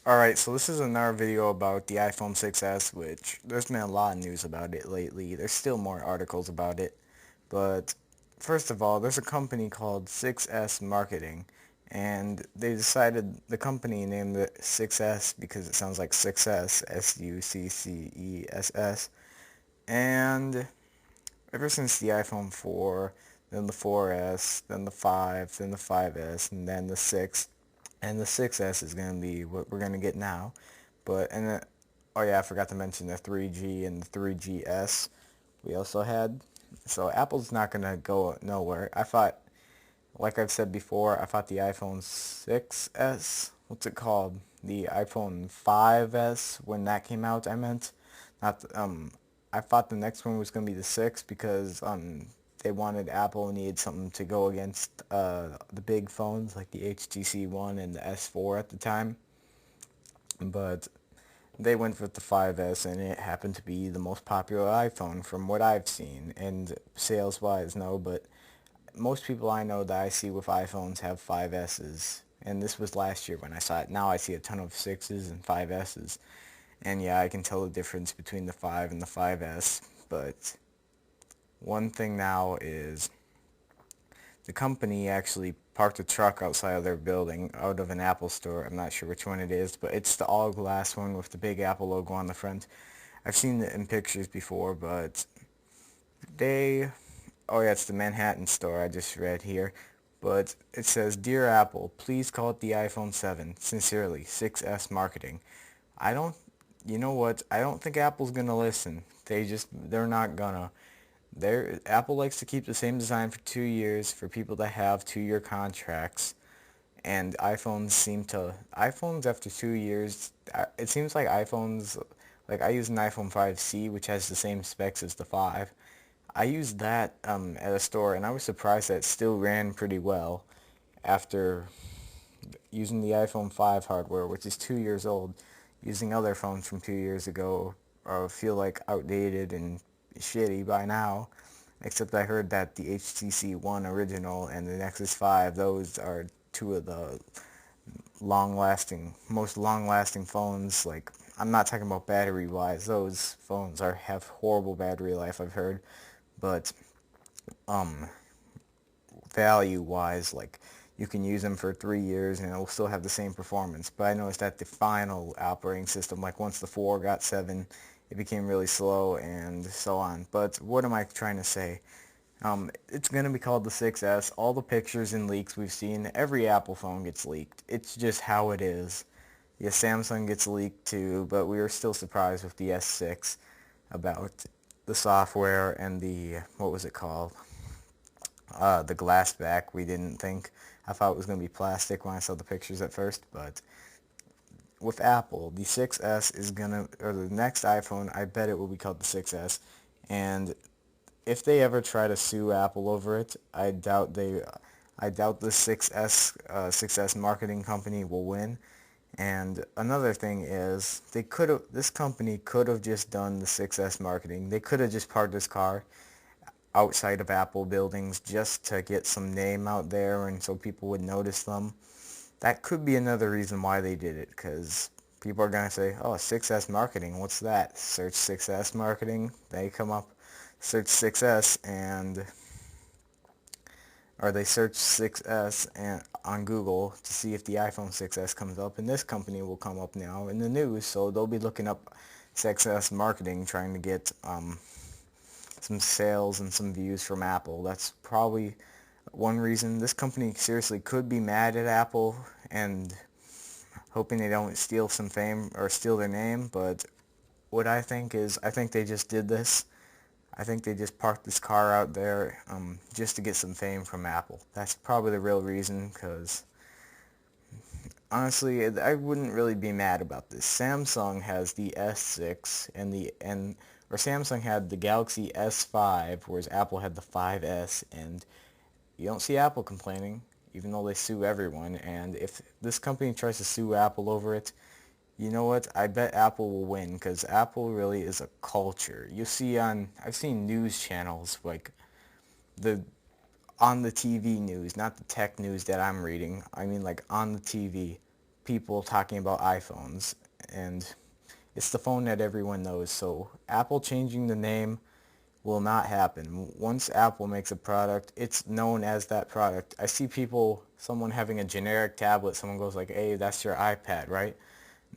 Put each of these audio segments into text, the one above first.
Alright, so this is another video about the iPhone 6s, which there's been a lot of news about it lately. There's still more articles about it. But first of all, there's a company called 6S Marketing, and they decided the company named it 6S because it sounds like success, Success. And ever since the iPhone 4, then the 4S, then the 5, then the 5S, and then the 6, and the 6S is going to be what we're going to get now. Oh yeah, I forgot to mention the 3G and the 3GS we also had. So Apple's not going to go nowhere. Like I've said before, I thought the iPhone 6S, what's it called? The iPhone 5S, when that came out, I meant. Not, I thought the next one was going to be the 6 because they wanted Apple needed something to go against the big phones like the HTC One and the S4 at the time. But they went with the 5S, and it happened to be the most popular iPhone from what I've seen. And sales-wise, no, but most people I know that I see with iPhones have 5Ss. And this was last year when I saw it. Now I see a ton of 6s and 5Ss. And yeah, I can tell the difference between the 5 and the 5S. But one thing now is the company actually parked a truck outside of their building out of an Apple store. I'm not sure which one it is, but it's the all glass one with the big Apple logo on the front. I've seen it in pictures before, but they... Oh yeah, it's the Manhattan store I just read here. But it says, "Dear Apple, please call it the iPhone 7. Sincerely, 6S Marketing." I don't... You know what? I don't think Apple's gonna listen. They're not gonna. Apple likes to keep the same design for 2 years for people that have 2-year contracts, and iPhones after 2 years, it seems like iPhones, like I use an iPhone 5C, which has the same specs as the 5. I used that at a store, and I was surprised that it still ran pretty well after using the iPhone 5 hardware, which is 2 years old. Using other phones from 2 years ago feel like outdated and shitty by now. Except I heard that the HTC One original and the Nexus 5, those are two of the most long-lasting phones. Like, I'm not talking about battery-wise. Those phones have horrible battery life, I've heard. But um, value-wise, like, you can use them for 3 years and it'll still have the same performance. But I noticed that the final operating system, like once the 4 got 7, it became really slow and so on. But what am I trying to say? It's going to be called the 6S. All the pictures and leaks we've seen, every Apple phone gets leaked. It's just how it is. Yeah, Samsung gets leaked too, but we were still surprised with the S6 about the software and what was it called? The glass back. We didn't think. I thought it was going to be plastic when I saw the pictures at first, but with Apple, the 6S is going to, or the next iPhone, I bet it will be called the 6S, and if they ever try to sue Apple over it, I doubt the 6S marketing company will win. And another thing is, this company could have just done the 6S marketing. They could have just parked this car outside of Apple buildings just to get some name out there and so people would notice them. That could be another reason why they did it, because people are going to say, oh, 6S marketing, what's that? Search 6S marketing, they come up, search 6S and, or they search 6S on Google to see if the iPhone 6S comes up, and this company will come up now in the news, so they'll be looking up 6S marketing, trying to get some sales and some views from Apple. That's probably one reason. This company seriously could be mad at Apple and hoping they don't steal some fame or steal their name, but what I think is, I think they just did this. I think they just parked this car out there just to get some fame from Apple. That's probably the real reason, because honestly, I wouldn't really be mad about this. Samsung has the S6 or Samsung had the Galaxy S5, whereas Apple had the 5S, and you don't see Apple complaining, even though they sue everyone. And if this company tries to sue Apple over it, you know what? I bet Apple will win, because Apple really is a culture. I've seen news channels like the on the TV news, not the tech news that I'm reading. I mean, like on the TV, people talking about iPhones, and it's the phone that everyone knows. So Apple changing the name will not happen. Once Apple makes a product, it's known as that product. I see someone having a generic tablet, someone goes like, hey, that's your iPad, right?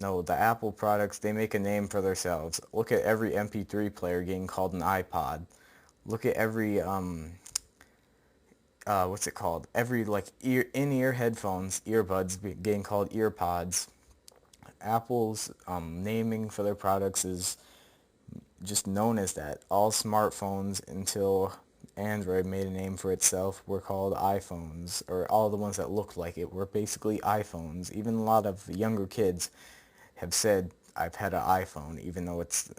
No, the Apple products, they make a name for themselves. Look at every MP3 player getting called an iPod. Look at every, what's it called? Every, like, in-ear headphones, earbuds getting called earpods. Apple's naming for their products is just known as that. All smartphones until Android made a name for itself were called iPhones, or all the ones that looked like it were basically iPhones. Even a lot of younger kids have said, I've had an iPhone, even though it's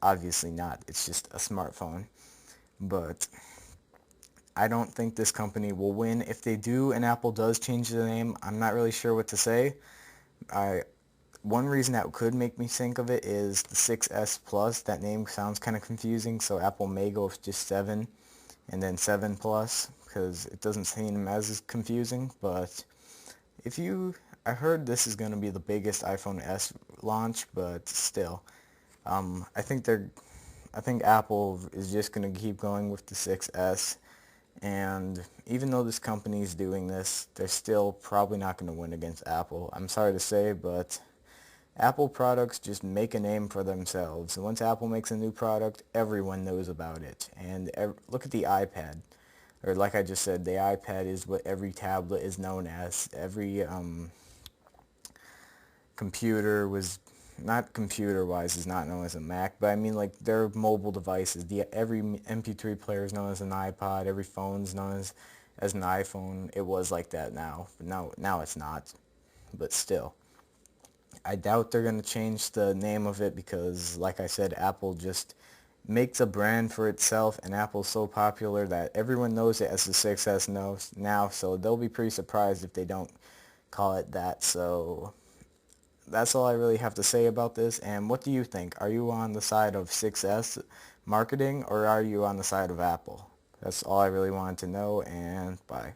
obviously not. It's just a smartphone. But I don't think this company will win. If they do and Apple does change the name, I'm not really sure what to say. I One reason that could make me think of it is the 6S Plus. That name sounds kind of confusing, so Apple may go with just 7 and then 7 Plus because it doesn't seem as confusing. But I heard this is going to be the biggest iPhone S launch, but still, I think Apple is just going to keep going with the 6S. And even though this company is doing this, they're still probably not going to win against Apple. I'm sorry to say, but Apple products just make a name for themselves. Once Apple makes a new product, everyone knows about it. And look at the iPad. Or like I just said, the iPad is what every tablet is known as. Every computer was, not computer-wise, is not known as a Mac, but I mean like their mobile devices. Every MP3 player is known as an iPod. Every phone is known as an iPhone. It was like that now, but now it's not. But still. I doubt they're going to change the name of it because, like I said, Apple just makes a brand for itself, and Apple's so popular that everyone knows it as the 6S knows now, so they'll be pretty surprised if they don't call it that. So that's all I really have to say about this. And what do you think? Are you on the side of 6S marketing, or are you on the side of Apple? That's all I really wanted to know, and bye.